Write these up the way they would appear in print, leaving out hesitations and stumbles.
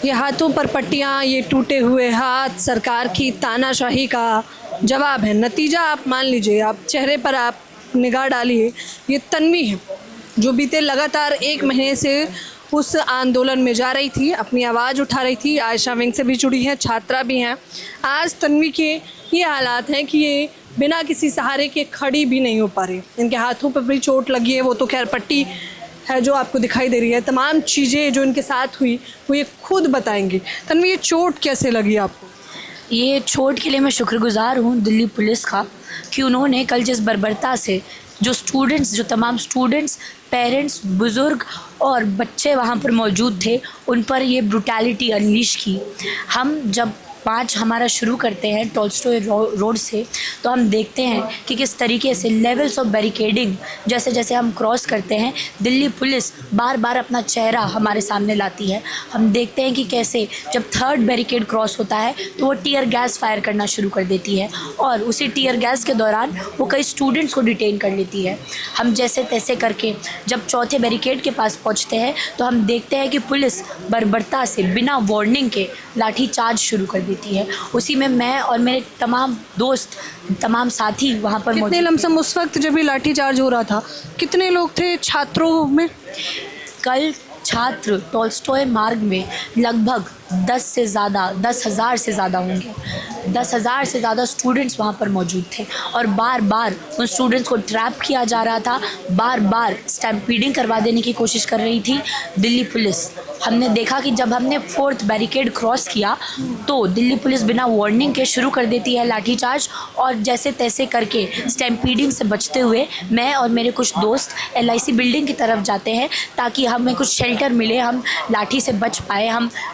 ये हाथों पर पट्टियाँ, ये टूटे हुए हाथ सरकार की तानाशाही का जवाब है। नतीजा आप मान लीजिए, आप चेहरे पर आप निगाह डालिए। ये तन्वी है जो बीते लगातार 1 महीने से उस आंदोलन में जा रही थी, अपनी आवाज़ उठा रही थी। आयशा विंग से भी जुड़ी हैं, छात्रा भी हैं। आज तन्वी के ये हालात हैं कि ये बिना किसी सहारे के खड़ी भी नहीं हो पा रही। इनके हाथों पर भी चोट लगी है, वो तो खैर पट्टी है जो आपको दिखाई दे रही है। तमाम चीज़ें जो इनके साथ हुई वो ये खुद बताएंगी। तन्वी, ये चोट कैसे लगी आपको? ये चोट के लिए मैं शुक्रगुज़ार हूँ दिल्ली पुलिस का कि उन्होंने कल जिस बर्बरता से जो तमाम स्टूडेंट्स, पेरेंट्स, बुज़ुर्ग और बच्चे वहाँ पर मौजूद थे, उन पर ये ब्रुटैलिटी अनलीश की। हम जब मार्च हमारा शुरू करते हैं टॉल्स्टॉय रोड से, तो हम देखते हैं कि किस तरीके से लेवल्स ऑफ बैरिकेडिंग जैसे जैसे हम क्रॉस करते हैं, दिल्ली पुलिस बार बार अपना चेहरा हमारे सामने लाती है। हम देखते हैं कि कैसे जब 3rd बैरिकेड क्रॉस होता है तो वो टीयर गैस फायर करना शुरू कर देती है और उसी टीयर गैस के दौरान वो कई स्टूडेंट्स को डिटेन कर लेती है। हम जैसे तैसे करके जब 4थे बैरिकेड के पास पहुँचते हैं तो हम देखते हैं कि पुलिस बर्बरता से बिना वार्निंग के लाठी चार्ज शुरू कर देती है। उसी में मैं और मेरे तमाम दोस्त, तमाम साथी वहाँ पर कितने लमसम उस वक्त जब ये लाठी चार्ज हो रहा था, कितने लोग थे छात्रों में? कल छात्र टॉल्स्टॉय मार्ग में लगभग 10,000 से ज़्यादा होंगे। 10,000 से ज़्यादा स्टूडेंट्स वहाँ पर मौजूद थे और बार बार उन स्टूडेंट्स को ट्रैप किया जा रहा था, बार बार स्टैम्पीडिंग करवा देने की कोशिश कर रही थी दिल्ली पुलिस। हमने देखा कि जब हमने 4th बैरिकेड क्रॉस किया तो दिल्ली पुलिस बिना वार्निंग के शुरू कर देती है लाठीचार्ज और जैसे तैसे करके स्टैम्पीडिंग से बचते हुए मैं और मेरे कुछ दोस्त LIC बिल्डिंग की तरफ जाते हैं ताकि हमें कुछ शेल्टर मिले, हम लाठी से बच पाए,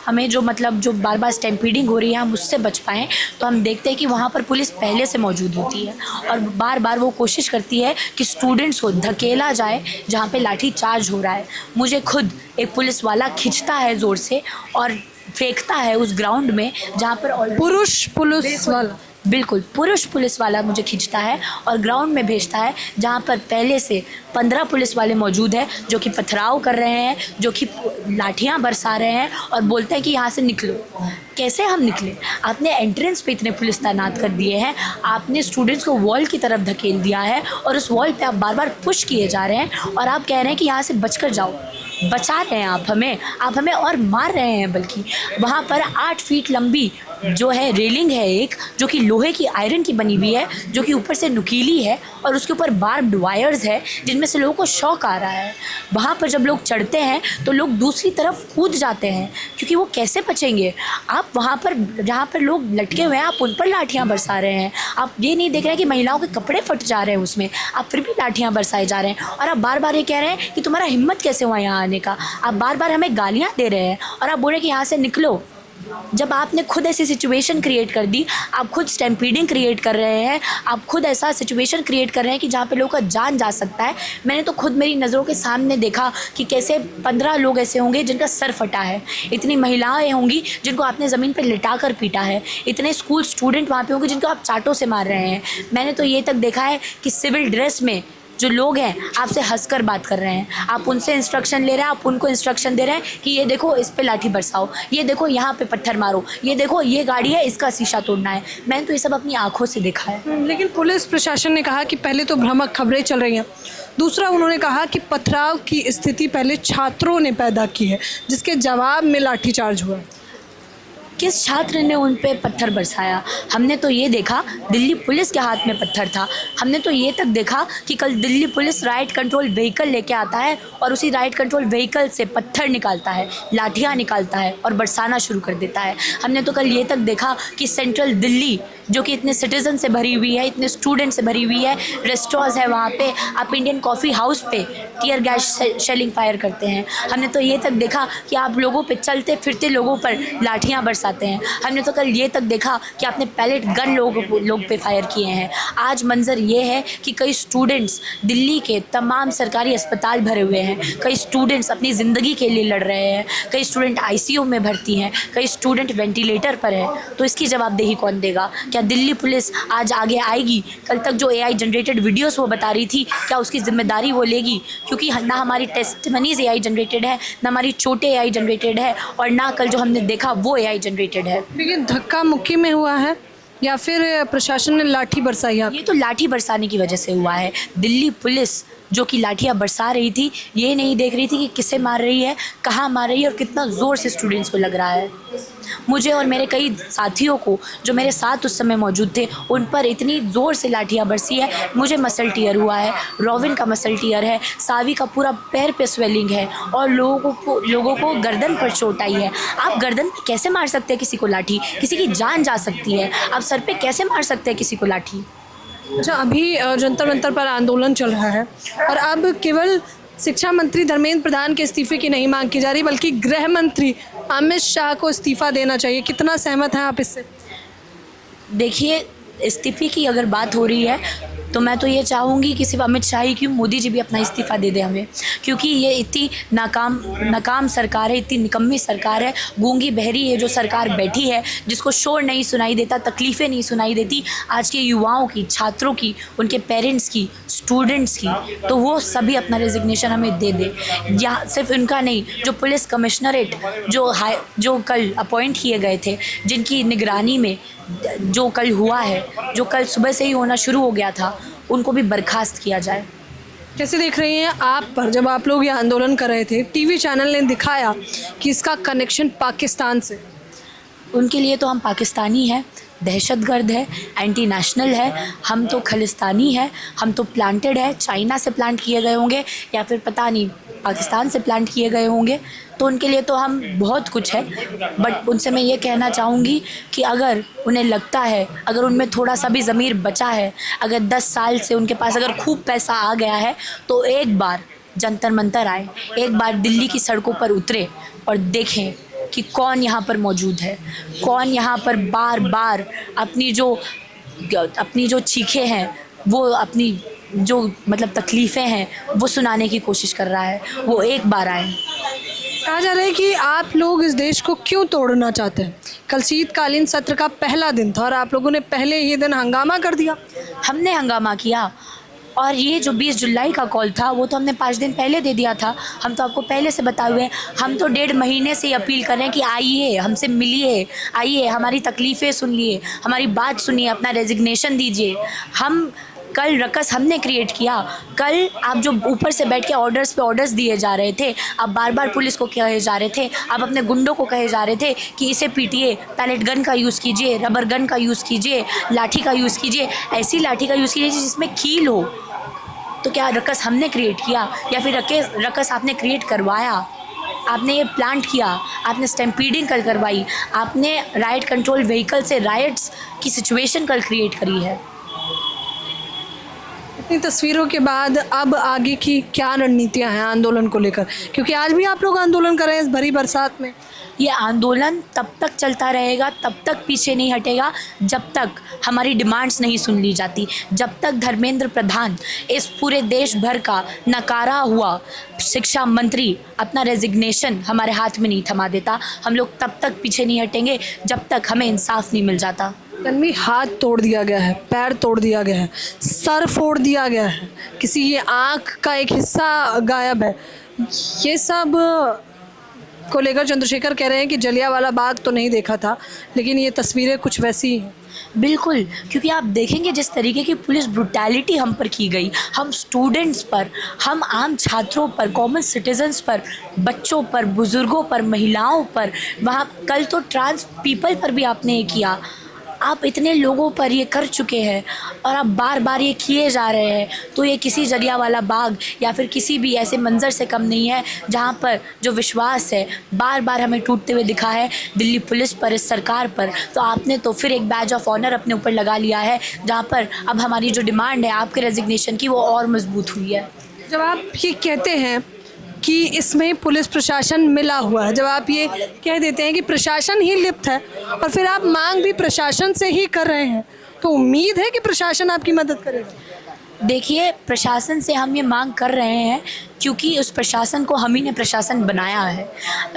हमें जो बार बार स्टैम्पीडिंग हो रही है हम उससे बच पाएँ। तो हम देखते हैं कि वहाँ पर पुलिस पहले से मौजूद होती है और बार बार वो कोशिश करती है कि स्टूडेंट्स को धकेला जाए जहाँ पे लाठी चार्ज हो रहा है। मुझे खुद एक पुलिस वाला खींचता है ज़ोर से और फेंकता है उस ग्राउंड में जहाँ पर पुरुष पुलिस वाला, बिल्कुल पुरुष पुलिस वाला मुझे खींचता है और ग्राउंड में भेजता है जहाँ पर पहले से 15 पुलिस वाले मौजूद हैं जो कि पथराव कर रहे हैं, जो कि लाठियाँ बरसा रहे हैं और बोलते हैं कि यहाँ से निकलो। कैसे हम निकले? आपने एंट्रेंस पे इतने पुलिस तैनात कर दिए हैं, आपने स्टूडेंट्स को वॉल की तरफ धकेल दिया है और उस वॉल पे आप बार बार पुश किए जा रहे हैं और आप कह रहे हैं कि यहाँ से बचकर जाओ। बचा रहे हैं आप हमें और मार रहे हैं। बल्कि वहाँ पर 8 फीट लंबी जो है रेलिंग है एक, जो कि लोहे की आयरन की बनी हुई है, जो कि ऊपर से नुकीली है और उसके ऊपर बार्ब्ड वायर्स है जिनमें से लोगों को शॉक आ रहा है। वहाँ पर जब लोग चढ़ते हैं तो लोग दूसरी तरफ कूद जाते हैं क्योंकि वो कैसे बचेंगे। आप वहाँ पर जहाँ पर लोग लटके हुए हैं आप उन पर लाठियाँ बरसा रहे हैं। आप ये नहीं देख रहे हैं कि महिलाओं के कपड़े फट जा रहे हैं उसमें, आप फिर भी लाठियाँ बरसाए जा रहे हैं और आप बार बार ये कह रहे हैं कि तुम्हारा हिम्मत कैसे हुआ यहाँ आने का। आप बार बार हमें गालियाँ दे रहे हैं और आप बोल रहे हैं कि यहाँ से निकलो। जब आपने खुद ऐसी सिचुएशन क्रिएट कर दी, आप खुद स्टैम्पीडिंग क्रिएट कर रहे हैं, आप खुद ऐसा सिचुएशन क्रिएट कर रहे हैं कि जहाँ पे लोगों का जान जा सकता है। मैंने तो खुद मेरी नज़रों के सामने देखा कि कैसे 15 लोग ऐसे होंगे जिनका सर फटा है, इतनी महिलाएं होंगी जिनको आपने ज़मीन पर लिटा कर पीटा है, इतने स्कूल स्टूडेंट वहाँ पे होंगे जिनको आप चाटों से मार रहे हैं। मैंने तो ये तक देखा है कि सिविल ड्रेस में जो लोग हैं आपसे हंसकर बात कर रहे हैं, आप उनसे इंस्ट्रक्शन ले रहे हैं, आप उनको इंस्ट्रक्शन दे रहे हैं कि ये देखो इस पे लाठी बरसाओ, ये देखो यहाँ पे पत्थर मारो, ये देखो ये गाड़ी है इसका शीशा तोड़ना है। मैंने तो ये सब अपनी आंखों से देखा है। लेकिन पुलिस प्रशासन ने कहा कि पहले तो भ्रामक खबरें चल रही हैं, दूसरा उन्होंने कहा कि पथराव की स्थिति पहले छात्रों ने पैदा की है जिसके जवाब में लाठीचार्ज हुआ। किस छात्र ने उन पे पत्थर बरसाया? हमने तो ये देखा दिल्ली पुलिस के हाथ में पत्थर था। हमने तो ये तक देखा कि कल Delhi police right control vehicle लेके आता है और उसी राइट कंट्रोल व्हीकल से पत्थर निकालता है, लाठियाँ निकालता है और बरसाना शुरू कर देता है। हमने तो कल ये तक देखा कि सेंट्रल दिल्ली जो कि इतने सिटीज़न से भरी हुई है, इतने स्टूडेंट से भरी हुई है, रेस्टोरेंट्स है वहाँ पे, आप इंडियन कॉफ़ी हाउस पे टीयर गैस शेलिंग फायर करते हैं। हमने तो ये तक देखा कि आप लोगों पे, चलते फिरते लोगों पर लाठियाँ बरसा बरसाते हैं। हमने तो कल ये तक देखा कि आपने पैलेट गन लोग पे फायर किए हैं। आज मंजर ये है कि कई स्टूडेंट्स दिल्ली के तमाम सरकारी अस्पताल भरे हुए हैं, कई स्टूडेंट्स अपनी ज़िंदगी के लिए लड़ रहे हैं, कई स्टूडेंट आईसीयू में भर्ती हैं, कई स्टूडेंट वेंटिलेटर पर है। तो इसकी जवाबदेही कौन देगा? क्या दिल्ली पुलिस आज आगे आएगी? कल तक जो AI जनरेटेड वीडियोस वो बता रही थी, क्या उसकी जिम्मेदारी वो लेगी? क्योंकि ना हमारी टेस्टमनीज AI जनरेटेड है, ना हमारी चोटें AI जनरेटेड है, और ना कल जो हमने देखा वो AI जनरेटेड है। लेकिन धक्का मुक्की में हुआ है या फिर प्रशासन ने लाठी बरसाई? ये तो लाठी बरसाने की वजह से हुआ है। दिल्ली पुलिस जो कि लाठियाँ बरसा रही थी, ये नहीं देख रही थी कि किसे मार रही है, कहाँ मार रही है और कितना ज़ोर से स्टूडेंट्स को लग रहा है। मुझे और मेरे कई साथियों को जो मेरे साथ उस समय मौजूद थे, उन पर इतनी ज़ोर से लाठियाँ बरसी है। मुझे मसल टीयर हुआ है, रोविन का मसल टीयर है, सावी का पूरा पैर पे स्वेलिंग है, और लोगों को गर्दन पर चोट आई है। आप गर्दन पे कैसे मार सकते हैं किसी को लाठी? किसी की जान जा सकती है। आप सर पे कैसे मार सकते हैं किसी को लाठी? अच्छा, अभी जंतर मंतर पर आंदोलन चल रहा है और अब केवल शिक्षा मंत्री धर्मेंद्र प्रधान के इस्तीफे की नहीं मांग की जा रही, बल्कि गृह मंत्री अमित शाह को इस्तीफा देना चाहिए। कितना सहमत हैं आप इससे? देखिए, इस्तीफे की अगर बात हो रही है तो मैं तो ये चाहूँगी कि सिर्फ अमित शाह ही क्यों, मोदी जी भी अपना इस्तीफ़ा दे दे हमें, क्योंकि ये इतनी नाकाम सरकार है, इतनी निकम्मी सरकार है, गूंगी बहरी ये जो सरकार बैठी है, जिसको शोर नहीं सुनाई देता, तकलीफ़ें नहीं सुनाई देती आज के युवाओं की, छात्रों की, उनके पेरेंट्स की, स्टूडेंट्स की। तो वो सभी अपना रेजिग्नेशन हमें दे दे। या सिर्फ उनका नहीं, जो पुलिस कमिश्नरेट जो कल अपॉइंट किए गए थे, जिनकी निगरानी में जो कल हुआ है, जो कल सुबह से ही होना शुरू हो गया था, उनको भी बर्खास्त किया जाए। कैसे देख रही हैं आप? पर जब आप लोग ये आंदोलन कर रहे थे, टीवी चैनल ने दिखाया कि इसका कनेक्शन पाकिस्तान से। उनके लिए तो हम पाकिस्तानी हैं, दहशतगर्द है, एंटी नेशनल है, हम तो खलिस्तानी है, हम तो प्लांटेड है, चाइना से प्लांट किए गए होंगे या फिर पता नहीं पाकिस्तान से प्लांट किए गए होंगे। तो उनके लिए तो हम बहुत कुछ है। बट उनसे मैं ये कहना चाहूँगी कि अगर उन्हें लगता है, अगर उनमें थोड़ा सा भी ज़मीर बचा है, अगर 10 साल से उनके पास अगर खूब पैसा आ गया है, तो एक बार जंतर मंतर आए, एक बार दिल्ली की सड़कों पर उतरे और देखें कि कौन यहाँ पर मौजूद है, कौन यहाँ पर बार बार अपनी जो चीखें हैं, वो अपनी जो मतलब तकलीफ़ें हैं, वो सुनाने की कोशिश कर रहा है। वो एक बार आए। कहा जा रहा है कि आप लोग इस देश को क्यों तोड़ना चाहते हैं? कल शीतकालीन सत्र का पहला दिन था और आप लोगों ने पहले ही दिन हंगामा कर दिया। हमने हंगामा किया, और ये जो 20 जुलाई का कॉल था वो तो हमने 5 दिन पहले दे दिया था। हम तो आपको पहले से बताए हुए हैं। हम तो 1.5 महीने से अपील कर रहे हैं कि आइए, हमसे मिलिए, आइए, हमारी तकलीफ़ें सुनिए, हमारी बात सुनिए, अपना रेजिग्नेशन दीजिए। हम कल रकस हमने क्रिएट किया। कल आप जो ऊपर से बैठ के ऑर्डर्स पे ऑर्डर्स दिए जा रहे थे, आप बार बार पुलिस को कहे जा रहे थे, आप अपने गुंडों को कहे जा रहे थे कि इसे पीटिए, पैलेट गन का यूज़ कीजिए, रबर गन का यूज़ कीजिए, लाठी का यूज़ कीजिए, ऐसी लाठी का यूज़ कीजिए जिसमें कील हो। तो क्या रकस हमने क्रिएट किया या फिर रकस आपने क्रिएट करवाया? आपने ये प्लांट किया, आपने स्टैम्पीडिंग कल करवाई, आपने राइट कंट्रोल व्हीकल से राइट्स की सिचुएशन कल क्रिएट करी है। इतनी तस्वीरों के बाद अब आगे की क्या रणनीतियां हैं आंदोलन को लेकर? क्योंकि आज भी आप लोग आंदोलन कर रहे हैं इस भरी बरसात में। ये आंदोलन तब तक चलता रहेगा, तब तक पीछे नहीं हटेगा, जब तक हमारी डिमांड्स नहीं सुन ली जाती, जब तक धर्मेंद्र प्रधान, इस पूरे देश भर का नकारा हुआ शिक्षा मंत्री, अपना रेजिग्नेशन हमारे हाथ में नहीं थमा देता, हम लोग तब तक पीछे नहीं हटेंगे जब तक हमें इंसाफ नहीं मिल जाता। तन्वी, हाथ तोड़ दिया गया है, पैर तोड़ दिया गया है, सर फोड़ दिया गया है, किसी ये आँख का एक हिस्सा गायब है। ये सब को लेकर चंद्रशेखर कह रहे हैं कि जलियांवाला बाग तो नहीं देखा था, लेकिन ये तस्वीरें कुछ वैसी ही हैं। बिल्कुल, क्योंकि आप देखेंगे जिस तरीके की पुलिस ब्रुटैलिटी हम पर की गई, हम स्टूडेंट्स पर, हम आम छात्रों पर, कॉमन सिटीजन्स पर, बच्चों पर, बुज़ुर्गों पर, महिलाओं पर, वहाँ कल तो ट्रांस पीपल पर भी आपने ये किया। आप इतने लोगों पर ये कर चुके हैं और आप बार बार ये किए जा रहे हैं, तो ये किसी जलियांवाला बाग या फिर किसी भी ऐसे मंज़र से कम नहीं है जहाँ पर जो विश्वास है बार बार हमें टूटते हुए दिखा है दिल्ली पुलिस पर, इस सरकार पर। तो आपने तो फिर एक बैज ऑफ ऑनर अपने ऊपर लगा लिया है, जहाँ पर अब हमारी जो डिमांड है आपके रेजिग्नेशन की, वो और मजबूत हुई है। जब आप ये कहते हैं कि इसमें पुलिस प्रशासन मिला हुआ है, जब आप ये कह देते हैं कि प्रशासन ही लिप्त है और फिर आप मांग भी प्रशासन से ही कर रहे हैं, तो उम्मीद है कि प्रशासन आपकी मदद करेगा? देखिए, प्रशासन से हम ये मांग कर रहे हैं क्योंकि उस प्रशासन को हम ही ने प्रशासन बनाया है।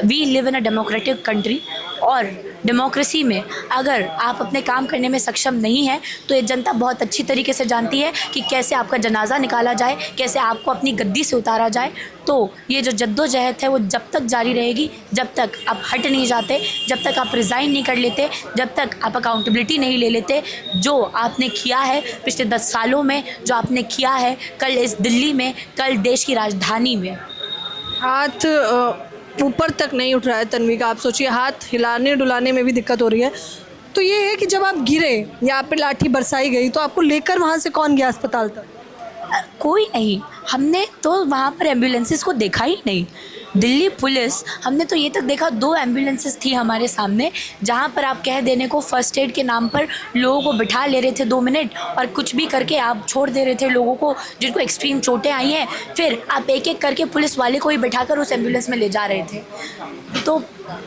We live in a democratic country, और डेमोक्रेसी में अगर आप अपने काम करने में सक्षम नहीं हैं तो ये जनता बहुत अच्छी तरीके से जानती है कि कैसे आपका जनाजा निकाला जाए, कैसे आपको अपनी गद्दी से उतारा जाए। तो ये जो जद्दोजहद है वो जब तक जारी रहेगी, जब तक आप हट नहीं जाते, जब तक आप रिज़ाइन नहीं कर लेते, जब तक आप अकाउंटेबिलिटी नहीं ले लेते। जो आपने किया है पिछले 10 सालों में, जो आपने किया है कल इस दिल्ली में, कल देश की राजधानी में। हाथ ऊपर तक नहीं उठ रहा है तन्वी का, आप सोचिए हाथ हिलाने डुलाने में भी दिक्कत हो रही है। तो ये है कि जब आप गिरे या आप पे लाठी बरसाई गई तो आपको लेकर वहाँ से कौन गया अस्पताल तक? कोई नहीं, हमने तो वहाँ पर एम्बुलेंसेस को देखा ही नहीं। दिल्ली पुलिस, हमने तो ये तक देखा 2 एम्बुलेंसेस थी हमारे सामने, जहाँ पर आप कह देने को फर्स्ट एड के नाम पर लोगों को बिठा ले रहे थे 2 मिनट और कुछ भी करके आप छोड़ दे रहे थे लोगों को जिनको एक्सट्रीम चोटें आई हैं। फिर आप एक एक करके पुलिस वाले को ही बिठाकर उस एम्बुलेंस में ले जा रहे थे। तो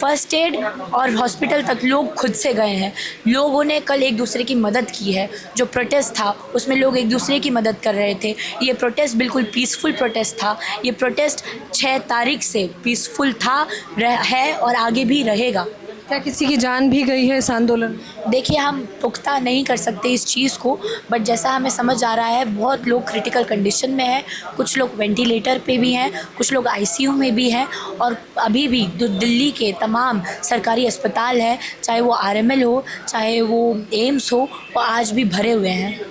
फर्स्ट एड और हॉस्पिटल तक लोग खुद से गए हैं। लोगों ने कल एक दूसरे की मदद की है। जो प्रोटेस्ट था उसमें लोग एक दूसरे की मदद कर रहे थे। ये प्रोटेस्ट बिल्कुल पीसफुल प्रोटेस्ट था। ये प्रोटेस्ट 6 तारीख से पीसफुल था, है और आगे भी रहेगा। क्या किसी की जान भी गई है इस आंदोलन में? देखिए, हम पुख्ता नहीं कर सकते इस चीज़ को, बट जैसा हमें समझ आ रहा है बहुत लोग क्रिटिकल कंडीशन में हैं, कुछ लोग वेंटिलेटर पे भी हैं, कुछ लोग आईसीयू में भी हैं, और अभी भी दिल्ली के तमाम सरकारी अस्पताल हैं, चाहे वो आरएमएल हो, चाहे वो एम्स हो, वो आज भी भरे हुए हैं।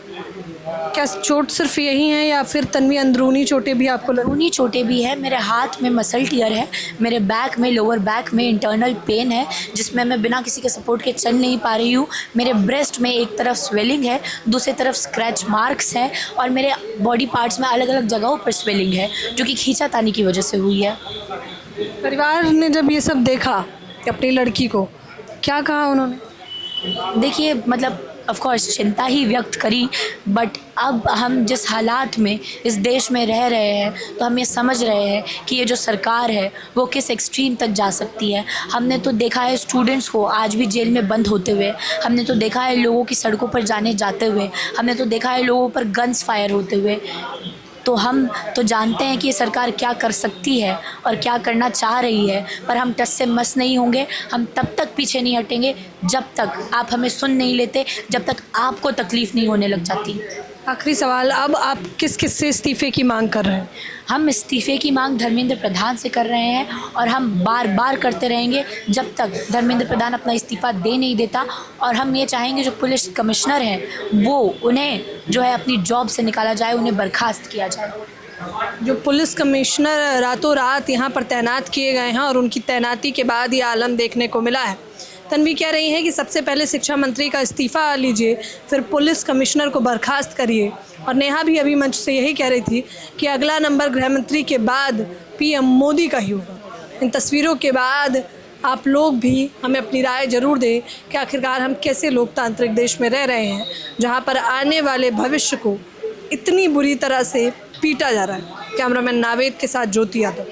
क्या चोट सिर्फ यही है या फिर तन्वी अंदरूनी चोटें भी आपको लग? अंदरूनी चोटें भी है। मेरे हाथ में मसल टीयर है, मेरे बैक में, लोअर बैक में इंटरनल पेन है जिसमें मैं बिना किसी के सपोर्ट के चल नहीं पा रही हूँ। मेरे ब्रेस्ट में एक तरफ स्वेलिंग है, दूसरी तरफ स्क्रैच मार्क्स हैं, और मेरे बॉडी पार्ट्स में अलग अलग जगहों पर स्वेलिंग है जो कि खींचातानी की वजह से हुई है। परिवार ने जब ये सब देखा अपनी लड़की को, क्या कहा उन्होंने? देखिए, मतलब ऑफ कोर्स चिंता ही व्यक्त करी, बट अब हम जिस हालात में इस देश में रह रहे हैं तो हम ये समझ रहे हैं कि ये जो सरकार है वो किस एक्सट्रीम तक जा सकती है। हमने तो देखा है स्टूडेंट्स को आज भी जेल में बंद होते हुए, हमने तो देखा है लोगों की सड़कों पर जाते हुए, हमने तो देखा है लोगों पर गन्स फायर होते हुए। तो हम तो जानते हैं कि ये सरकार क्या कर सकती है और क्या करना चाह रही है, पर हम टस से मस नहीं होंगे। हम तब तक पीछे नहीं हटेंगे जब तक आप हमें सुन नहीं लेते, जब तक आपको तकलीफ़ नहीं होने लग जाती। आखिरी सवाल, अब आप किस किस से इस्तीफे की मांग कर रहे हैं? हम इस्तीफ़े की मांग धर्मेंद्र प्रधान से कर रहे हैं, और हम बार बार करते रहेंगे जब तक धर्मेंद्र प्रधान अपना इस्तीफ़ा दे नहीं देता। और हम ये चाहेंगे जो पुलिस कमिश्नर हैं वो उन्हें जो है अपनी जॉब से निकाला जाए, उन्हें बर्खास्त किया जाए। जो पुलिस कमिश्नर रातों रात यहाँ पर तैनात किए गए हैं और उनकी तैनाती के बाद ये आलम देखने को मिला है। तन्वी कह रही है कि सबसे पहले शिक्षा मंत्री का इस्तीफ़ा लीजिए, फिर पुलिस कमिश्नर को बर्खास्त करिए। और नेहा भी अभी मंच से यही कह रही थी कि अगला नंबर गृह मंत्री के बाद पीएम मोदी का ही होगा। इन तस्वीरों के बाद आप लोग भी हमें अपनी राय ज़रूर दें कि आखिरकार हम कैसे लोकतांत्रिक देश में रह रहे हैं जहाँ पर आने वाले भविष्य को इतनी बुरी तरह से पीटा जा रहा है। कैमरामैन नावेद के साथ ज्योति यादव।